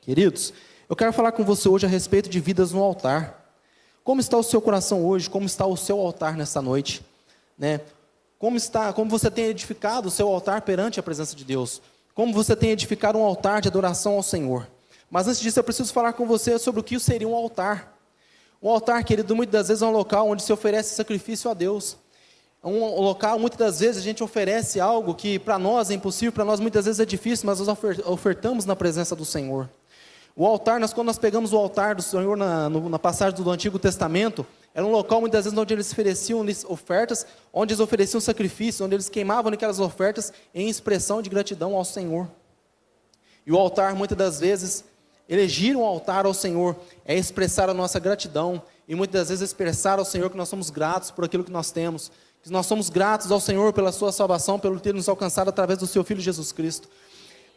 Queridos, eu quero falar com você hoje a respeito de vidas no altar. Como está o seu coração hoje? Como está o seu altar nessa noite? Né? Como você tem edificado o seu altar perante a presença de Deus? Como você tem edificado um altar de adoração ao Senhor? Mas antes disso, eu preciso falar com você sobre o que seria um altar. Um altar, querido, muitas das vezes é um local onde se oferece sacrifício a Deus. Um local, muitas das vezes, a gente oferece algo que para nós é impossível, para nós muitas vezes é difícil, mas nós ofertamos na presença do Senhor. O altar, quando nós pegamos o altar do Senhor na passagem do Antigo Testamento, era um local muitas vezes onde eles ofereciam ofertas, onde eles ofereciam sacrifício, onde eles queimavam aquelas ofertas em expressão de gratidão ao Senhor. E o altar, muitas das vezes, elegir um altar ao Senhor é expressar a nossa gratidão, e muitas das vezes expressar ao Senhor que nós somos gratos por aquilo que nós temos, que nós somos gratos ao Senhor pela sua salvação, pelo ter nos alcançado através do seu Filho Jesus Cristo.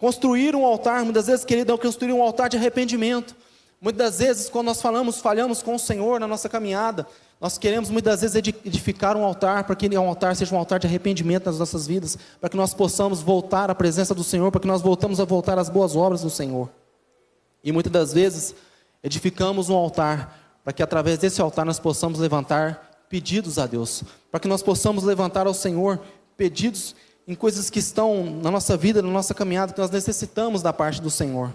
Construir um altar, muitas vezes, querido, é construir um altar de arrependimento. Muitas das vezes, quando nós falhamos com o Senhor na nossa caminhada, nós queremos muitas vezes edificar um altar, para que um altar seja um altar de arrependimento nas nossas vidas, para que nós possamos voltar à presença do Senhor, para que nós voltamos a voltar às boas obras do Senhor. E muitas das vezes, edificamos um altar, para que através desse altar nós possamos levantar pedidos a Deus, para que nós possamos levantar ao Senhor pedidos em coisas que estão na nossa vida, na nossa caminhada, que nós necessitamos da parte do Senhor.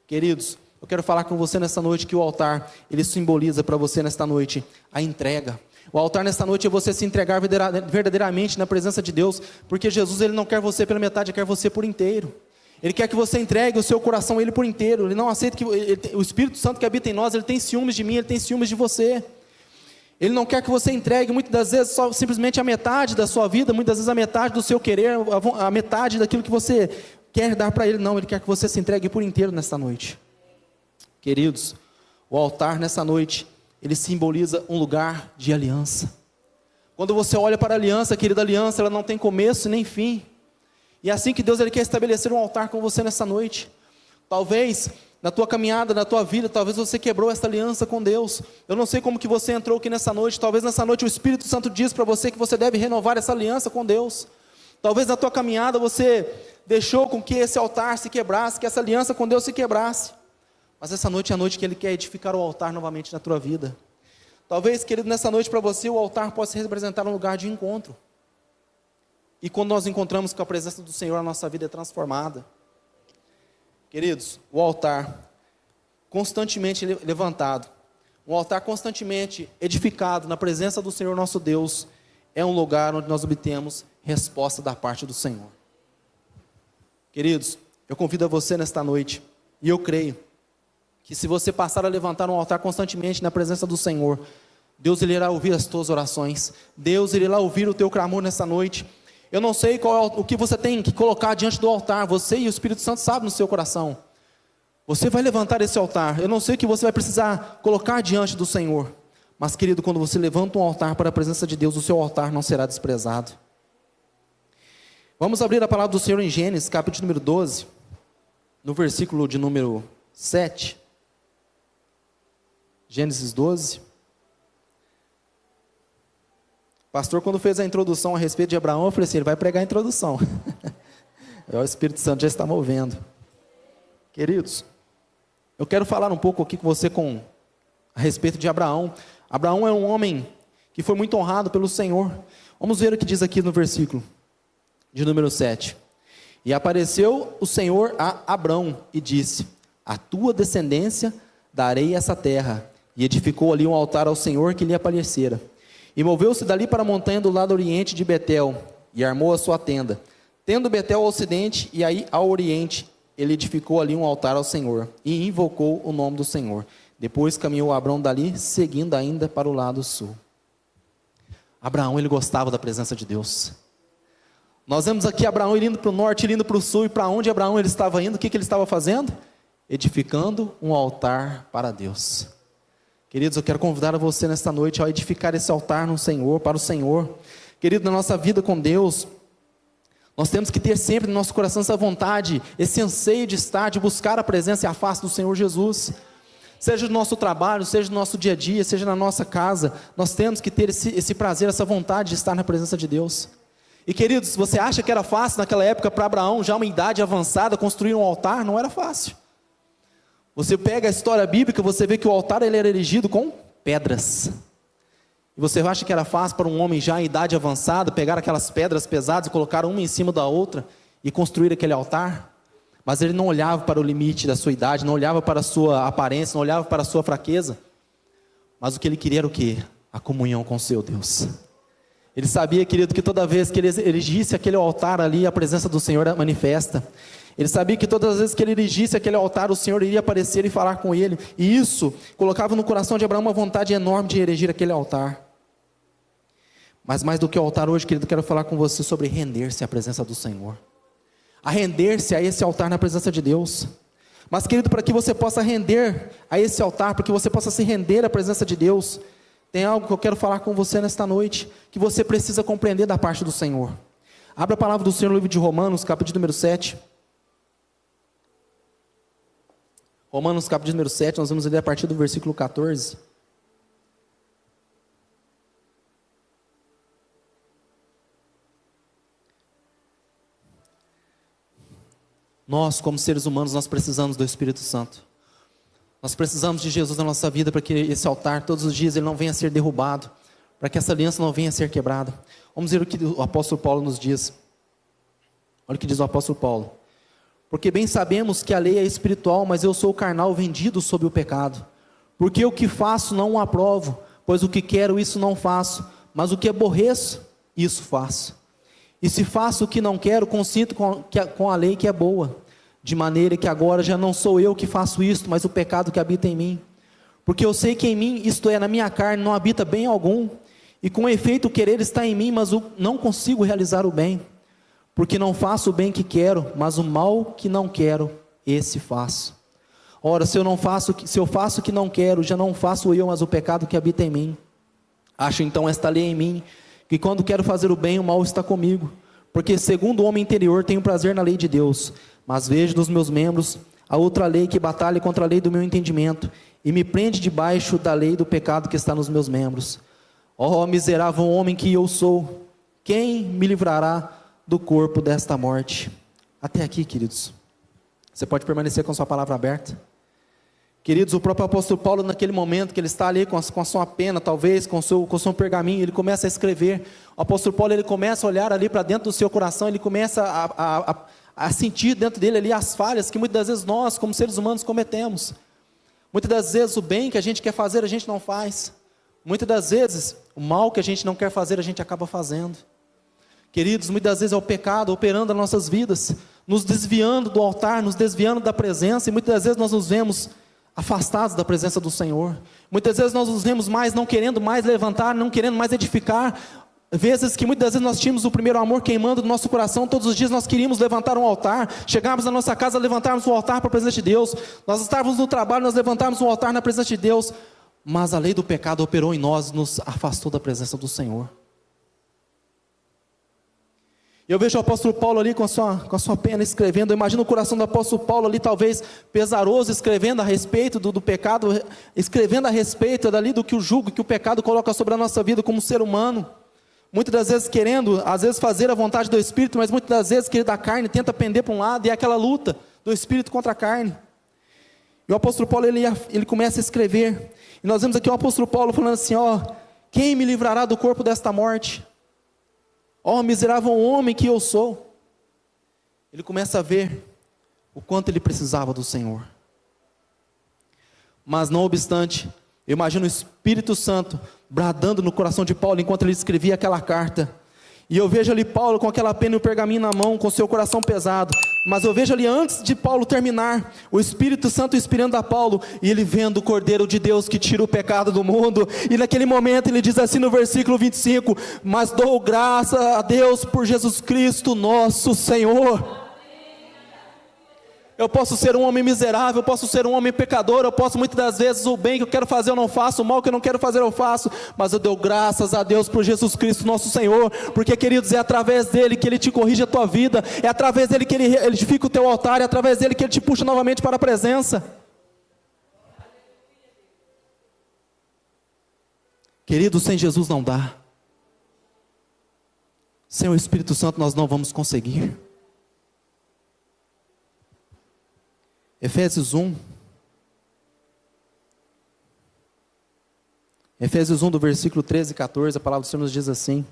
Queridos, eu quero falar com você nesta noite que o altar, ele simboliza para você nesta noite a entrega. O altar nesta noite é você se entregar verdadeiramente na presença de Deus, porque Jesus, ele não quer você pela metade, ele quer você por inteiro. Ele quer que você entregue o seu coração a Ele por inteiro. Ele não aceita que o Espírito Santo que habita em nós, ele tem ciúmes de mim, ele tem ciúmes de você. Ele não quer que você entregue muitas das vezes só simplesmente a metade da sua vida, muitas vezes a metade do seu querer, a metade daquilo que você quer dar para Ele. Não, Ele quer que você se entregue por inteiro nesta noite. Queridos, o altar nessa noite, ele simboliza um lugar de aliança. Quando você olha para a aliança, querida aliança, ela não tem começo nem fim. E é assim que Deus, ele quer estabelecer um altar com você nessa noite. Talvez na tua caminhada, na tua vida, talvez você quebrou essa aliança com Deus. Eu não sei como que você entrou aqui nessa noite. Talvez nessa noite o Espírito Santo diz para você que você deve renovar essa aliança com Deus. Talvez na tua caminhada você deixou com que esse altar se quebrasse, que essa aliança com Deus se quebrasse. Mas essa noite é a noite que Ele quer edificar o altar novamente na tua vida. Talvez, querido, nessa noite para você o altar possa representar um lugar de encontro. E quando nós encontramos com a presença do Senhor, a nossa vida é transformada. Queridos, o altar constantemente levantado, um altar constantemente edificado na presença do Senhor nosso Deus, é um lugar onde nós obtemos resposta da parte do Senhor. Queridos, eu convido a você nesta noite, e eu creio, que se você passar a levantar um altar constantemente na presença do Senhor, Deus ele irá ouvir as tuas orações, Deus ele irá ouvir o teu clamor nessa noite. Eu não sei o que você tem que colocar diante do altar, você e o Espírito Santo sabem no seu coração. Você vai levantar esse altar, eu não sei o que você vai precisar colocar diante do Senhor, mas querido, quando você levanta um altar para a presença de Deus, o seu altar não será desprezado. Vamos abrir a palavra do Senhor em Gênesis, capítulo número 12, no versículo de número 7. Gênesis 12. Pastor, quando fez a introdução a respeito de Abraão, eu falei assim, ele vai pregar a introdução. O Espírito Santo já está movendo. Queridos, eu quero falar um pouco aqui com você a respeito de Abraão. Abraão é um homem que foi muito honrado pelo Senhor. Vamos ver o que diz aqui no versículo de número 7. E apareceu o Senhor a Abrão e disse, a tua descendência darei essa terra. E edificou ali um altar ao Senhor que lhe aparecera. E moveu-se dali para a montanha do lado oriente de Betel, e armou a sua tenda. Tendo Betel ao ocidente, e aí ao oriente, ele edificou ali um altar ao Senhor, e invocou o nome do Senhor. Depois caminhou Abrão dali, seguindo ainda para o lado sul. Abraão, ele gostava da presença de Deus. Nós vemos aqui Abraão indo para o norte, indo para o sul, e para onde Abraão ele estava indo, o que ele estava fazendo? Edificando um altar para Deus. Queridos, eu quero convidar você nesta noite a edificar esse altar no Senhor, para o Senhor. Querido, na nossa vida com Deus, nós temos que ter sempre no nosso coração essa vontade, esse anseio de estar, de buscar a presença e a face do Senhor Jesus. Seja no nosso trabalho, seja no nosso dia a dia, seja na nossa casa, nós temos que ter esse prazer, essa vontade de estar na presença de Deus. E queridos, você acha que era fácil naquela época para Abraão, já uma idade avançada, construir um altar? Não era fácil. Você pega a história bíblica, você vê que o altar ele era erigido com pedras. E você acha que era fácil para um homem já em idade avançada pegar aquelas pedras pesadas e colocar uma em cima da outra e construir aquele altar? Mas ele não olhava para o limite da sua idade, não olhava para a sua aparência, não olhava para a sua fraqueza. Mas o que ele queria era o quê? A comunhão com o seu Deus. Ele sabia, querido, que toda vez que ele erigisse aquele altar ali, a presença do Senhor era manifesta. Ele sabia que todas as vezes que ele erigisse aquele altar, o Senhor iria aparecer e falar com ele. E isso colocava no coração de Abraão uma vontade enorme de erigir aquele altar. Mas mais do que o altar hoje, querido, quero falar com você sobre render-se à presença do Senhor. A render-se a esse altar na presença de Deus. Mas, querido, para que você possa render a esse altar, para que você possa se render à presença de Deus, tem algo que eu quero falar com você nesta noite, que você precisa compreender da parte do Senhor. Abra a palavra do Senhor no livro de Romanos, capítulo número 7. Romanos, capítulo número 7, nós vamos ler a partir do versículo 14. Nós, como seres humanos, nós precisamos do Espírito Santo. Nós precisamos de Jesus na nossa vida para que esse altar, todos os dias, ele não venha a ser derrubado, para que essa aliança não venha a ser quebrada. Vamos ver o que o apóstolo Paulo nos diz. Olha o que diz o apóstolo Paulo. Porque bem sabemos que a lei é espiritual, mas eu sou carnal, vendido sob o pecado. Porque o que faço não o aprovo, pois o que quero isso não faço, mas o que aborreço, isso faço. E se faço o que não quero, consinto com a lei que é boa, de maneira que agora já não sou eu que faço isto, mas o pecado que habita em mim. Porque eu sei que em mim, isto é, na minha carne, não habita bem algum, e com efeito o querer está em mim, mas não consigo realizar o bem. Porque não faço o bem que quero, mas o mal que não quero, esse faço. Ora, se eu faço o que não quero, já não faço eu, mas o pecado que habita em mim. Acho então esta lei em mim, que quando quero fazer o bem, o mal está comigo. Porque segundo o homem interior, tenho prazer na lei de Deus, mas vejo nos meus membros a outra lei que batalha contra a lei do meu entendimento, e me prende debaixo da lei do pecado que está nos meus membros. Ó miserável homem que eu sou, quem me livrará do corpo desta morte? Até aqui, queridos. Você pode permanecer com a sua palavra aberta? Queridos, o próprio apóstolo Paulo, naquele momento que ele está ali com a sua pena, talvez, com o seu pergaminho, ele começa a escrever. O apóstolo Paulo, ele começa a olhar ali para dentro do seu coração, ele começa a sentir dentro dele ali as falhas que muitas das vezes nós, como seres humanos, cometemos. Muitas das vezes o bem que a gente quer fazer, a gente não faz. Muitas das vezes, o mal que a gente não quer fazer, a gente acaba fazendo. Queridos, muitas das vezes é o pecado operando nas nossas vidas, nos desviando do altar, nos desviando da presença, e muitas das vezes nós nos vemos afastados da presença do Senhor. Muitas vezes nós nos vemos mais, não querendo mais levantar, não querendo mais edificar. Vezes que muitas vezes nós tínhamos o primeiro amor queimando no nosso coração, todos os dias nós queríamos levantar um altar, chegarmos na nossa casa, levantarmos um altar para a presença de Deus. Nós estávamos no trabalho, nós levantávamos um altar na presença de Deus, mas a lei do pecado operou em nós, nos afastou da presença do Senhor. Eu vejo o apóstolo Paulo ali com a sua pena escrevendo. Eu imagino o coração do apóstolo Paulo ali, talvez pesaroso, escrevendo a respeito do pecado, escrevendo a respeito dali do que o jugo, que o pecado coloca sobre a nossa vida como ser humano. Muitas das vezes querendo, às vezes fazer a vontade do Espírito, mas muitas das vezes querido, a carne tenta pender para um lado, e é aquela luta do Espírito contra a carne. E o apóstolo Paulo, ele começa a escrever, e nós vemos aqui o apóstolo Paulo falando assim, quem me livrará do corpo desta morte? Miserável homem que eu sou. Ele começa a ver o quanto ele precisava do Senhor. Mas não obstante, eu imagino o Espírito Santo bradando no coração de Paulo enquanto ele escrevia aquela carta. E eu vejo ali Paulo com aquela pena e o pergaminho na mão, com seu coração pesado. Mas eu vejo ali antes de Paulo terminar, o Espírito Santo inspirando a Paulo, e ele vendo o Cordeiro de Deus que tira o pecado do mundo. E naquele momento ele diz assim no versículo 25, mas dou graça a Deus por Jesus Cristo nosso Senhor. Eu posso ser um homem miserável, eu posso ser um homem pecador, eu posso muitas das vezes o bem que eu quero fazer eu não faço, o mal que eu não quero fazer eu faço, mas eu dou graças a Deus por Jesus Cristo nosso Senhor, porque queridos, é através dele que ele te corrige a tua vida, é através dele que ele edifica o teu altar, é através dele que ele te puxa novamente para a presença. Querido, sem Jesus não dá, sem o Espírito Santo nós não vamos conseguir. Efésios 1, Efésios 1, do versículo 13 e 14, a palavra do Senhor nos diz assim: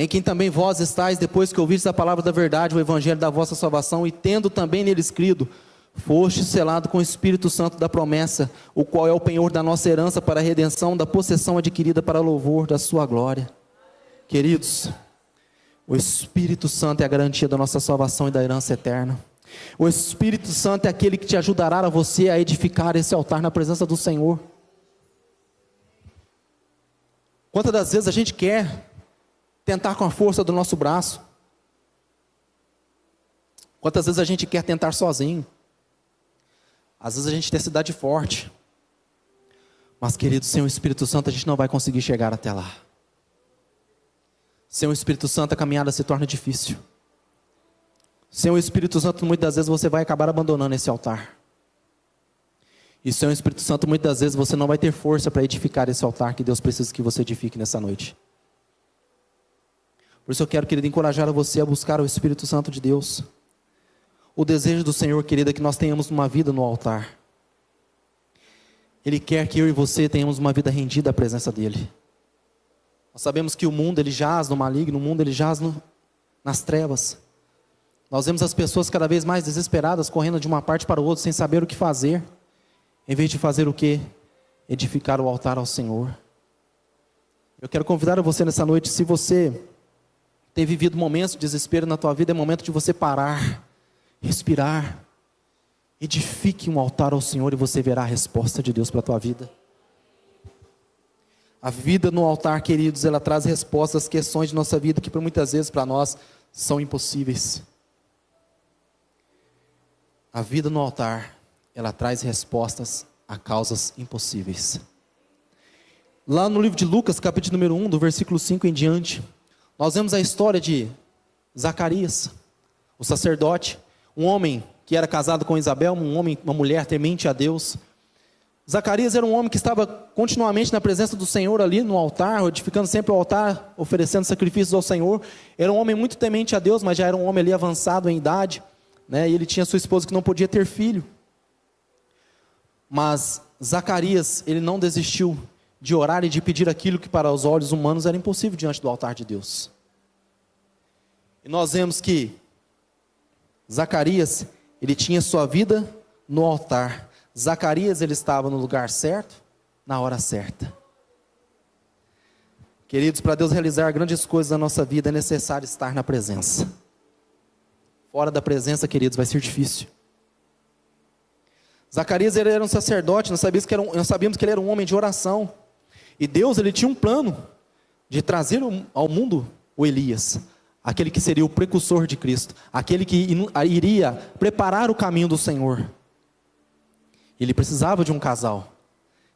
em quem também vós estáis, depois que ouvistes a palavra da verdade, o evangelho da vossa salvação, e tendo também nele escrito, foste selado com o Espírito Santo da promessa, o qual é o penhor da nossa herança para a redenção da possessão adquirida para louvor da sua glória. Queridos, o Espírito Santo é a garantia da nossa salvação e da herança eterna. O Espírito Santo é aquele que te ajudará a você a edificar esse altar na presença do Senhor. Quantas das vezes a gente quer tentar com a força do nosso braço? Quantas vezes a gente quer tentar sozinho? Às vezes a gente tem cidade forte. Mas, queridos, sem o Espírito Santo a gente não vai conseguir chegar até lá. Sem o Espírito Santo a caminhada se torna difícil. Sem o Espírito Santo muitas das vezes você vai acabar abandonando esse altar. E sem o Espírito Santo muitas das vezes você não vai ter força para edificar esse altar que Deus precisa que você edifique nessa noite. Por isso eu quero, querido, encorajar a você a buscar o Espírito Santo de Deus. O desejo do Senhor, querido, é que nós tenhamos uma vida no altar. Ele quer que eu e você tenhamos uma vida rendida à presença dEle. Nós sabemos que o mundo ele jaz no maligno, o mundo ele jaz nas trevas. Nós vemos as pessoas cada vez mais desesperadas, correndo de uma parte para o outro, sem saber o que fazer. Em vez de fazer o quê? Edificar o altar ao Senhor. Eu quero convidar você nessa noite, se você tem vivido momentos de desespero na tua vida, é momento de você parar, respirar, edifique um altar ao Senhor e você verá a resposta de Deus para a tua vida. A vida no altar, queridos, ela traz respostas às questões de nossa vida que por muitas vezes para nós são impossíveis. A vida no altar, ela traz respostas a causas impossíveis. Lá no livro de Lucas, capítulo número 1, do versículo 5 em diante, nós vemos a história de Zacarias, o sacerdote, um homem que era casado com Isabel, uma mulher temente a Deus. Zacarias era um homem que estava continuamente na presença do Senhor ali no altar, edificando sempre o altar, oferecendo sacrifícios ao Senhor. Era um homem muito temente a Deus, mas já era um homem ali avançado em idade, né? E ele tinha sua esposa que não podia ter filho. Mas Zacarias, ele não desistiu de orar e de pedir aquilo que para os olhos humanos era impossível diante do altar de Deus. E nós vemos que Zacarias, ele tinha sua vida no altar. Zacarias, ele estava no lugar certo, na hora certa. Queridos, para Deus realizar grandes coisas na nossa vida, é necessário estar na presença. Fora da presença, queridos, vai ser difícil. Zacarias, ele era um sacerdote, nós sabíamos que ele era um homem de oração. E Deus, ele tinha um plano de trazer ao mundo o Elias, aquele que seria o precursor de Cristo, aquele que iria preparar o caminho do Senhor. Ele precisava de um casal,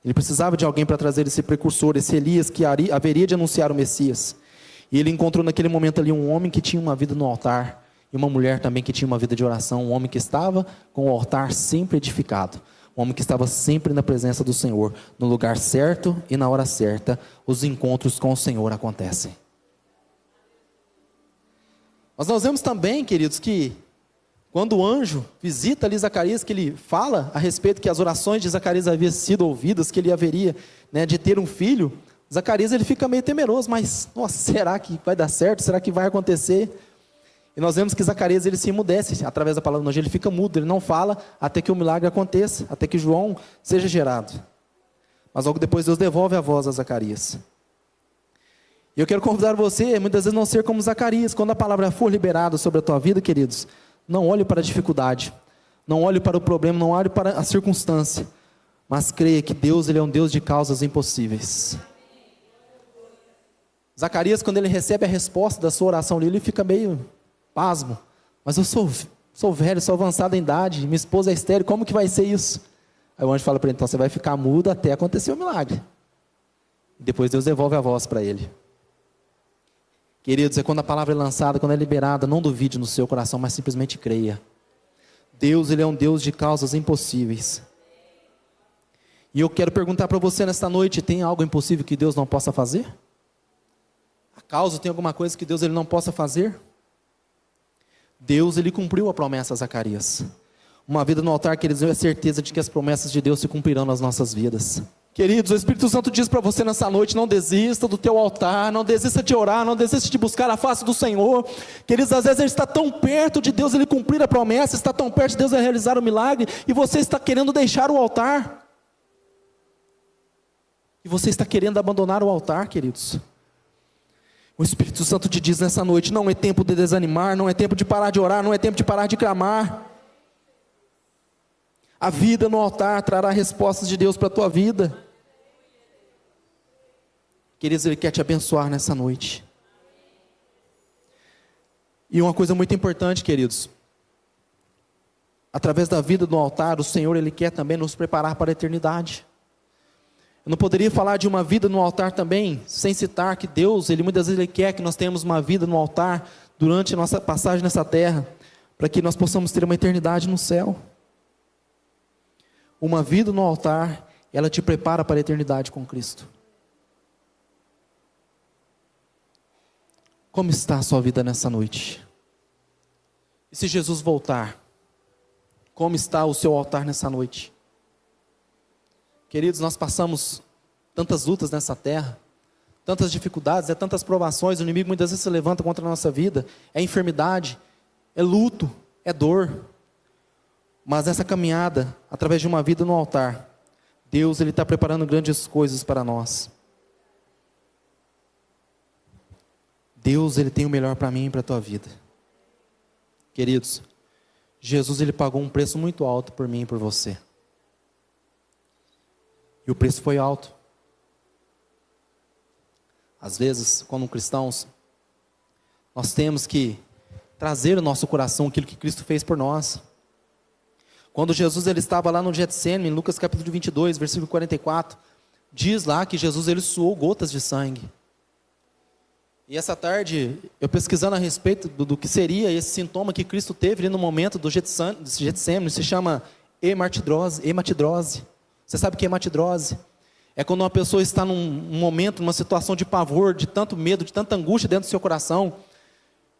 ele precisava de alguém para trazer esse precursor, esse Elias que haveria de anunciar o Messias. E ele encontrou naquele momento ali um homem que tinha uma vida no altar, e uma mulher também que tinha uma vida de oração, um homem que estava com o altar sempre edificado, um homem que estava sempre na presença do Senhor, no lugar certo e na hora certa, os encontros com o Senhor acontecem. Mas nós vemos também, queridos, que quando o anjo visita ali Zacarias, que ele fala a respeito que as orações de Zacarias haviam sido ouvidas, que ele haveria, né, de ter um filho, Zacarias ele fica meio temeroso, mas, nossa, será que vai dar certo? Será que vai acontecer? E nós vemos que Zacarias ele se emudece através da palavra do anjo, ele fica mudo, ele não fala até que o milagre aconteça, até que João seja gerado. Mas logo depois Deus devolve a voz a Zacarias. E eu quero convidar você, muitas vezes, não ser como Zacarias. Quando a palavra for liberada sobre a tua vida, queridos, não olhe para a dificuldade, não olhe para o problema, não olhe para a circunstância, mas creia que Deus ele é um Deus de causas impossíveis. Zacarias, quando ele recebe a resposta da sua oração, ele fica meio pasmo. Mas eu sou velho, sou avançado em idade, minha esposa é estéril, como que vai ser isso? Aí o anjo fala para ele, então você vai ficar mudo até acontecer o milagre. E depois Deus devolve a voz para ele. Queridos, é quando a palavra é lançada, quando é liberada, não duvide no seu coração, mas simplesmente creia. Deus, ele é um Deus de causas impossíveis. E eu quero perguntar para você nesta noite, tem algo impossível que Deus não possa fazer? Acaso tem alguma coisa que Deus ele não possa fazer? Deus, ele cumpriu a promessa a Zacarias. Uma vida no altar, queridos, eu tenho certeza de que as promessas de Deus se cumprirão nas nossas vidas. Queridos, o Espírito Santo diz para você nessa noite: não desista do teu altar, não desista de orar, não desista de buscar a face do Senhor. Queridos, às vezes ele está tão perto de Deus ele cumprir a promessa, está tão perto de Deus ele realizar o milagre, e você está querendo deixar o altar, e você está querendo abandonar o altar, queridos. O Espírito Santo te diz nessa noite: não é tempo de desanimar, não é tempo de parar de orar, não é tempo de parar de clamar. A vida no altar trará respostas de Deus para a tua vida. Queridos, Ele quer te abençoar nessa noite. E uma coisa muito importante, queridos: através da vida no altar, o Senhor Ele quer também nos preparar para a eternidade. Eu não poderia falar de uma vida no altar também, sem citar que Deus, Ele muitas vezes Ele quer que nós tenhamos uma vida no altar, durante a nossa passagem nessa terra, para que nós possamos ter uma eternidade no céu. Uma vida no altar, ela te prepara para a eternidade com Cristo. Como está a sua vida nessa noite? E se Jesus voltar, como está o seu altar nessa noite? Queridos, nós passamos tantas lutas nessa terra, tantas dificuldades, tantas provações, o inimigo muitas vezes se levanta contra a nossa vida, é enfermidade, é luto, é dor. Mas essa caminhada, através de uma vida no altar, Deus Ele está preparando grandes coisas para nós. Deus, Ele tem o melhor para mim e para a tua vida. Queridos, Jesus, Ele pagou um preço muito alto por mim e por você. E o preço foi alto. Às vezes, como cristãos, nós temos que trazer no nosso coração aquilo que Cristo fez por nós. Quando Jesus Ele estava lá no Getsêmani, em Lucas capítulo 22, versículo 44, diz lá que Jesus Ele suou gotas de sangue. E essa tarde, eu pesquisando a respeito do que seria esse sintoma que Cristo teve ali no momento do Getsêmani, se chama hematidrose. Você sabe o que é hematidrose? É quando uma pessoa está num momento, numa situação de pavor, de tanto medo, de tanta angústia dentro do seu coração,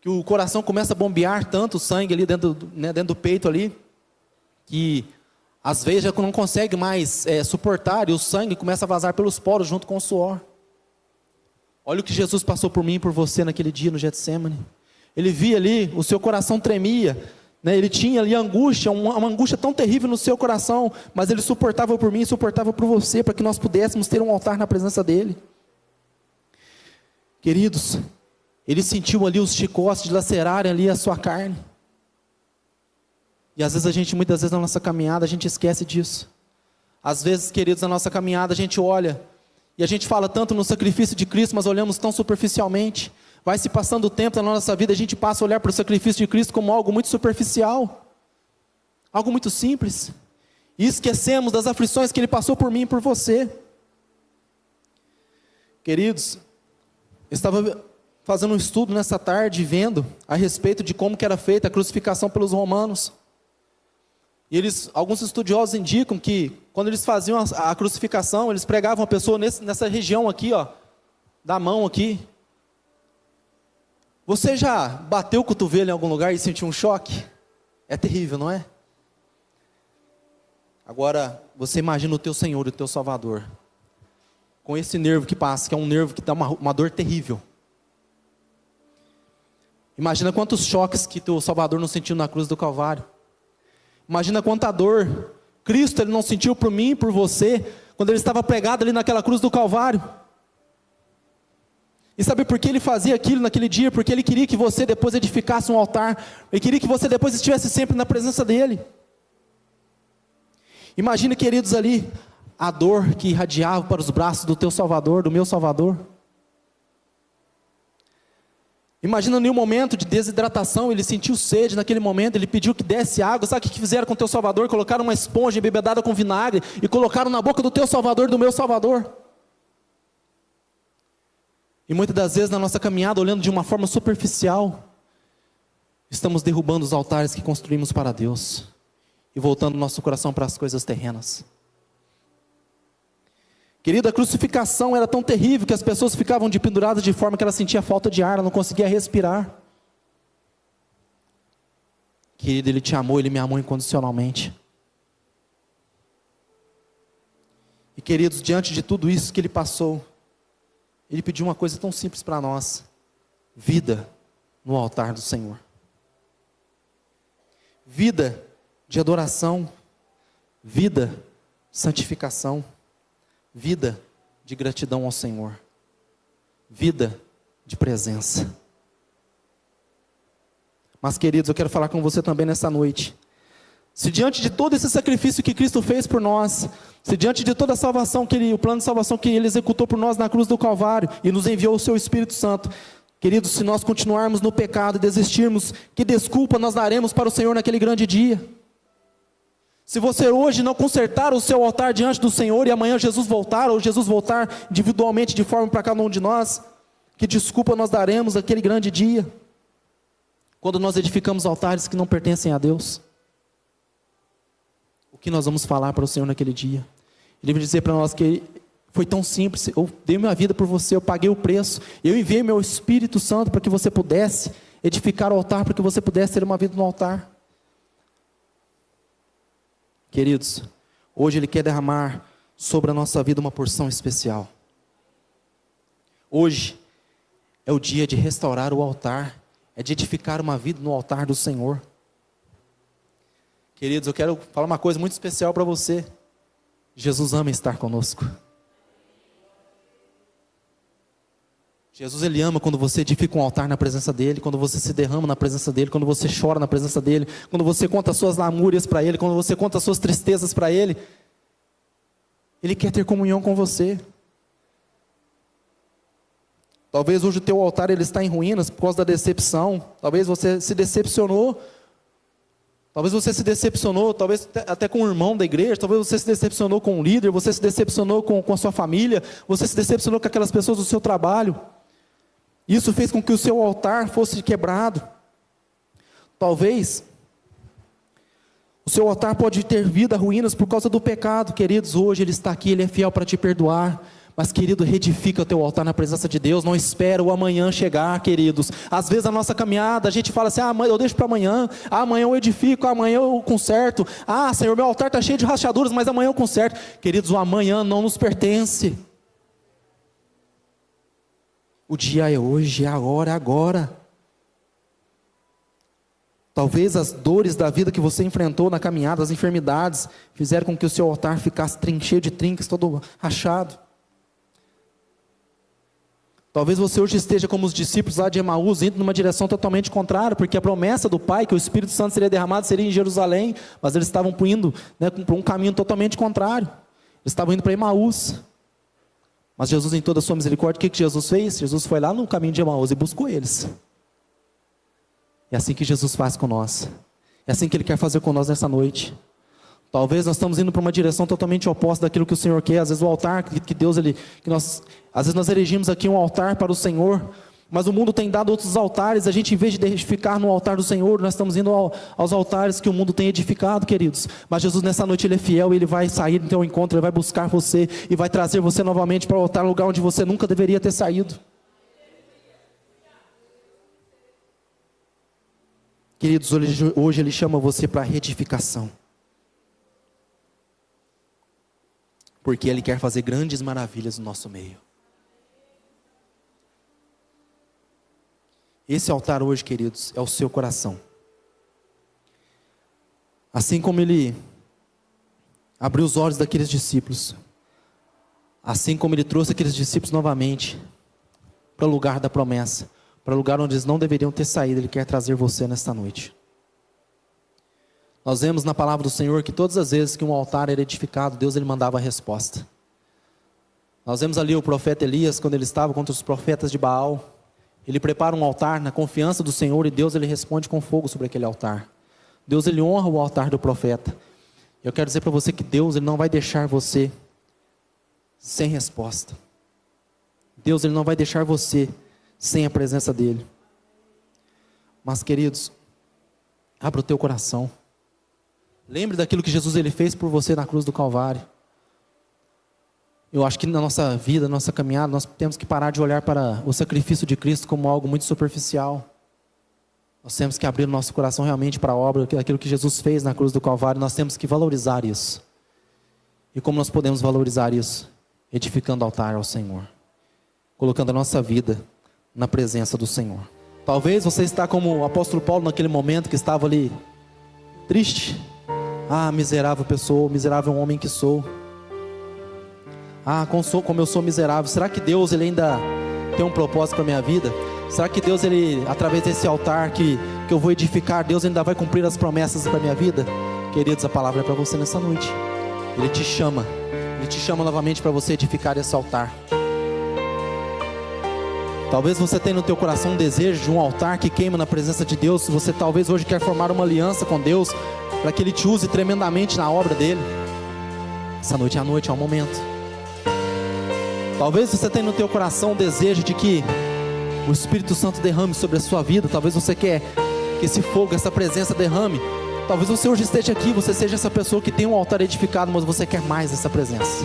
que o coração começa a bombear tanto sangue ali dentro do peito ali, que às vezes já não consegue mais suportar, e o sangue começa a vazar pelos poros junto com o suor. Olha o que Jesus passou por mim e por você naquele dia no Getsêmani. Ele via ali, o seu coração tremia, né? Ele tinha ali angústia, uma angústia tão terrível no seu coração, mas Ele suportava por mim e suportava por você, para que nós pudéssemos ter um altar na presença dEle. Queridos, Ele sentiu ali os chicotes dilacerarem ali a sua carne. E às vezes muitas vezes na nossa caminhada, a gente esquece disso. Às vezes, queridos, na nossa caminhada a gente olha, e a gente fala tanto no sacrifício de Cristo, mas olhamos tão superficialmente. Vai se passando o tempo na nossa vida, a gente passa a olhar para o sacrifício de Cristo como algo muito superficial, algo muito simples, e esquecemos das aflições que Ele passou por mim e por você. Queridos, eu estava fazendo um estudo nessa tarde, vendo a respeito de como que era feita a crucificação pelos romanos. E alguns estudiosos indicam que quando eles faziam a crucificação, eles pregavam a pessoa nessa região aqui, ó, da mão aqui. Você já bateu o cotovelo em algum lugar e sentiu um choque? É terrível, não é? Agora, você imagina o teu Senhor, o teu Salvador, com esse nervo que passa, que é um nervo que dá uma dor terrível. Imagina quantos choques que teu Salvador não sentiu na cruz do Calvário. Imagina quanta dor Cristo Ele não sentiu por mim e por você, quando Ele estava pregado ali naquela cruz do Calvário. E sabe por que Ele fazia aquilo naquele dia? Porque Ele queria que você depois edificasse um altar. Ele queria que você depois estivesse sempre na presença dEle. Imagine, queridos, ali a dor que irradiava para os braços do teu Salvador, do meu Salvador. Imagina em um momento de desidratação, ele sentiu sede naquele momento, ele pediu que desse água. Sabe o que fizeram com o teu Salvador? Colocaram uma esponja embebedada com vinagre e colocaram na boca do teu Salvador, do meu Salvador. E muitas das vezes na nossa caminhada, olhando de uma forma superficial, estamos derrubando os altares que construímos para Deus e voltando nosso coração para as coisas terrenas. Querido, a crucificação era tão terrível que as pessoas ficavam penduradas de forma que ela sentia falta de ar, ela não conseguia respirar. Querido, Ele te amou, Ele me amou incondicionalmente. E queridos, diante de tudo isso que Ele passou, Ele pediu uma coisa tão simples para nós: vida no altar do Senhor. Vida de adoração, vida de santificação, vida de gratidão ao Senhor, vida de presença. Mas, queridos, eu quero falar com você também nessa noite. Se diante de todo esse sacrifício que Cristo fez por nós, se diante de toda a salvação o plano de salvação que Ele executou por nós na cruz do Calvário e nos enviou o Seu Espírito Santo, queridos, se nós continuarmos no pecado e desistirmos, que desculpa nós daremos para o Senhor naquele grande dia? Se você hoje não consertar o seu altar diante do Senhor e amanhã Jesus voltar, ou Jesus voltar individualmente de forma para cada um de nós, que desculpa nós daremos naquele grande dia, quando nós edificamos altares que não pertencem a Deus? O que nós vamos falar para o Senhor naquele dia? Ele vai dizer para nós que foi tão simples: eu dei minha vida por você, eu paguei o preço, eu enviei meu Espírito Santo para que você pudesse edificar o altar, para que você pudesse ter uma vida no altar. Queridos, hoje Ele quer derramar sobre a nossa vida uma porção especial. Hoje é o dia de restaurar o altar, é de edificar uma vida no altar do Senhor. Queridos, eu quero falar uma coisa muito especial para você: Jesus ama estar conosco. Jesus, Ele ama quando você edifica um altar na presença dEle, quando você se derrama na presença dEle, quando você chora na presença dEle, quando você conta as suas lamúrias para Ele, quando você conta as suas tristezas para Ele. Ele quer ter comunhão com você. Talvez hoje o teu altar ele está em ruínas por causa da decepção. Talvez você se decepcionou. Talvez até com o irmão da igreja. Talvez você se decepcionou com o líder. Você se decepcionou com a sua família. Você se decepcionou com aquelas pessoas do seu trabalho. Isso fez com que o seu altar fosse quebrado. Talvez o seu altar pode ter vida ruínas por causa do pecado. Queridos, hoje Ele está aqui, Ele é fiel para te perdoar. Mas, querido, reedifica o teu altar na presença de Deus. Não espera o amanhã chegar, queridos. Às vezes a nossa caminhada, a gente fala assim: eu deixo para amanhã. Amanhã eu edifico, amanhã eu conserto. Senhor, meu altar está cheio de rachaduras, mas amanhã eu conserto. Queridos, o amanhã não nos pertence. O dia é hoje, é agora. Talvez as dores da vida que você enfrentou na caminhada, as enfermidades, fizeram com que o seu altar ficasse cheio de trincas, todo rachado. Talvez você hoje esteja como os discípulos lá de Emaús, indo numa direção totalmente contrária, porque a promessa do Pai, que o Espírito Santo seria derramado, seria em Jerusalém, mas eles estavam indo para um caminho totalmente contrário. Eles estavam indo para Emaús. Mas Jesus, em toda a sua misericórdia, o que Jesus fez? Jesus foi lá no caminho de Emaús e buscou eles. É assim que Jesus faz com nós. É assim que Ele quer fazer com nós nessa noite. Talvez nós estamos indo para uma direção totalmente oposta daquilo que o Senhor quer. Às vezes o altar às vezes nós erigimos aqui um altar para o Senhor, mas o mundo tem dado outros altares. A gente, em vez de edificar no altar do Senhor, nós estamos indo aos altares que o mundo tem edificado, queridos. Mas Jesus nessa noite Ele é fiel e Ele vai sair do teu encontro, Ele vai buscar você e vai trazer você novamente para o altar, lugar onde você nunca deveria ter saído. Queridos, hoje Ele chama você para a reedificação. Porque Ele quer fazer grandes maravilhas no nosso meio. Esse altar hoje, queridos, é o seu coração. Assim como Ele abriu os olhos daqueles discípulos, assim como Ele trouxe aqueles discípulos novamente para o lugar da promessa, para o lugar onde eles não deveriam ter saído, Ele quer trazer você nesta noite. Nós vemos na palavra do Senhor que todas as vezes que um altar era edificado, Deus Ele mandava a resposta. Nós vemos ali o profeta Elias, quando ele estava contra os profetas de Baal. Ele prepara um altar na confiança do Senhor e Deus Ele responde com fogo sobre aquele altar. Deus Ele honra o altar do profeta. Eu quero dizer para você que Deus Ele não vai deixar você sem resposta. Deus Ele não vai deixar você sem a presença dEle. Mas, queridos, abra o teu coração. Lembre daquilo que Jesus Ele fez por você na cruz do Calvário. Eu acho que na nossa vida, na nossa caminhada, nós temos que parar de olhar para o sacrifício de Cristo como algo muito superficial. Nós temos que abrir o nosso coração realmente para a obra, aquilo que Jesus fez na cruz do Calvário. Nós temos que valorizar isso. E como nós podemos valorizar isso? Edificando altar ao Senhor, colocando a nossa vida na presença do Senhor. Talvez você está como o apóstolo Paulo naquele momento que estava ali triste. Ah, miserável pessoa, miserável homem que sou. Ah, como eu sou miserável. Será que Deus ele ainda tem um propósito para a minha vida? Será que Deus, ele, através desse altar que eu vou edificar, Deus ainda vai cumprir as promessas para a minha vida? Queridos, a palavra é para você nessa noite. Ele te chama novamente para você edificar esse altar. Talvez você tenha no teu coração um desejo de um altar que queima na presença de Deus. Você talvez hoje quer formar uma aliança com Deus, para que Ele te use tremendamente na obra dEle. Essa noite é a noite, é o momento. Talvez você tenha no teu coração um desejo de que o Espírito Santo derrame sobre a sua vida. Talvez você quer que esse fogo, essa presença derrame. Talvez você hoje esteja aqui, você seja essa pessoa que tem um altar edificado, mas você quer mais dessa presença.